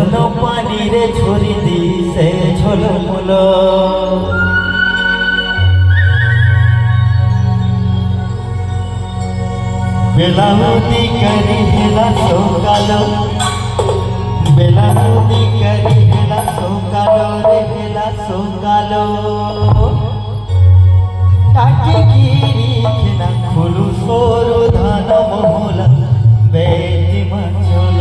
ঝুলন পানিরে ঝরি দিছে ঝলমল বেলাহুতি করি হেলা সকাল বেলাহুতি করি হেলা সকাল রে হেলা সকাল টাকি গিরি খেনা খুলু সরু ধান মহলা বেটি মঞ্চল